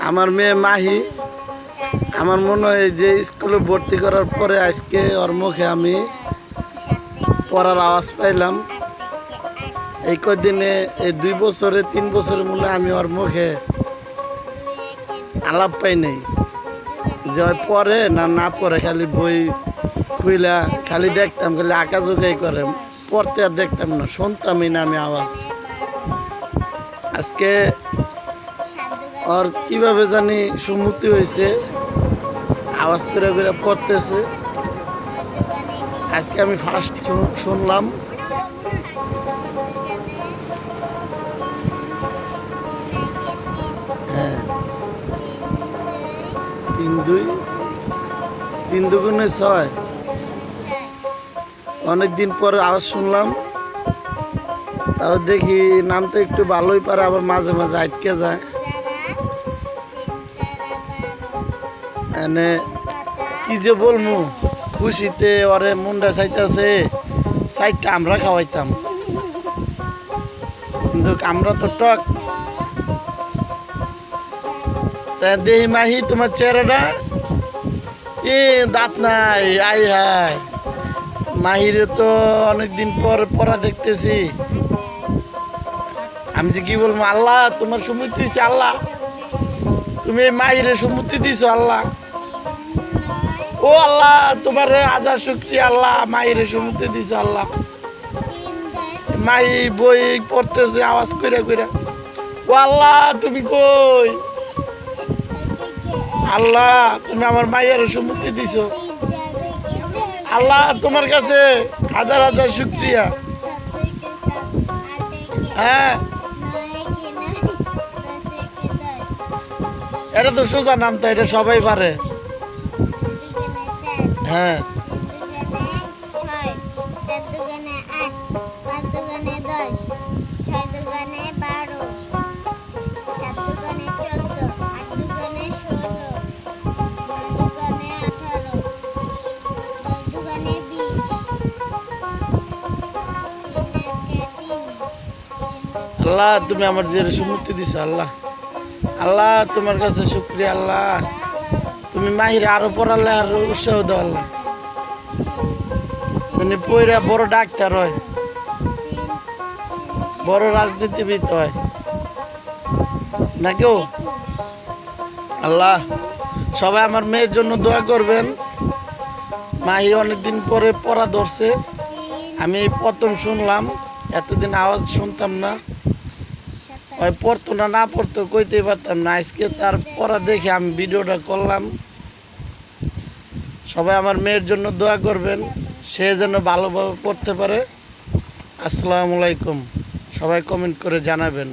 আমার মেয়ে মাহি আমার মনে হয় যে স্কুলে ভর্তি করার পরে আজকে ওর মুখে আমি পড়ার আওয়াজ পাইলাম। এই কদিনে এই 2 বছরে 3 বছরের মনে আমি ওর মুখে আলাপ পাই নাই যে ওই পড়ে না না পড়ে, খালি বই খুইলা খালি দেখতাম, খালি আঁকা জোগাই করে, পড়তে আর দেখতাম না, শুনতামই না আমি আওয়াজ। আজকে ওর কিভাবে জানি সম্মতি হয়েছে, আওয়াজ করে করে পড়তেছে। আজকে আমি ফার্স্ট শুনলাম। হ্যাঁ, 3 দুগুণে 6। অনেকদিন পরে আওয়াজ শুনলাম, তাও দেখি নাম তো একটু ভালোই পারে, আবার মাঝে মাঝে আটকে যায়। এনে কি যে বলবো, খুশিতে ওরে মুন্ডা চাইতেছে, সাইডটা আমরা খাওয়াইতাম, কিন্তু আমরা তো টক। দেহি মাহি তোমার চেহারাটা দাঁত নাই, আই হাই। মাহিরে তো অনেকদিন পর পড়া দেখতেছি। আমি যে কি বলবো, আল্লাহ তোমার সম্মতি দিয়েছে, আল্লাহ তুমি এই মাহিরে সম্মতি দিছো, আল্লাহ ও আল্লাহ তোমার হাজার শুকরিয়া, আল্লাহ মাহিরে সম্মতি দিছো, আল্লাহ। মাহি বই পড়তেছে আওয়াজ কইরা কইরা, ও আল্লাহ তুমি কই, আল্লাহ তুমি আমার মায়ের সম্মতি দিছো, আল্লাহ তোমার কাছে হাজার হাজার শুকরিয়া। হ্যাঁ, এটা তো সোজা নাম, তো এটা সবাই পারে। হ্যাঁ, আল্লাহ তুমি আমার যে সম্মতি দিছো, আল্লাহ আল্লাহ তোমার কাছে শুকরিয়া, আল্লাহ তুমি মাহিরে আরো পড়ালে আর উৎসাহ দাও, আল্লাহ পইরা বড় ডাক্তার হয়, বড় রাজনীতিবিদ হয় না কেউ। আল্লাহ সবাই আমার মেয়ের জন্য দোয়া করবেন। মাহি অনেকদিন পরে পড়া ধরছে, আমি প্রথম শুনলাম, এতদিন আওয়াজ শুনতাম না, ওই পড়তো না, না পড়তো কইতেই পারতাম না। আজকে তার পড়া দেখে আমি ভিডিওটা করলাম। সবাই আমার মেয়ের জন্য দোয়া করবেন, সে যেন ভালোভাবে পড়তে পারে। আসসালামু আলাইকুম, সবাই কমেন্ট করে জানাবেন।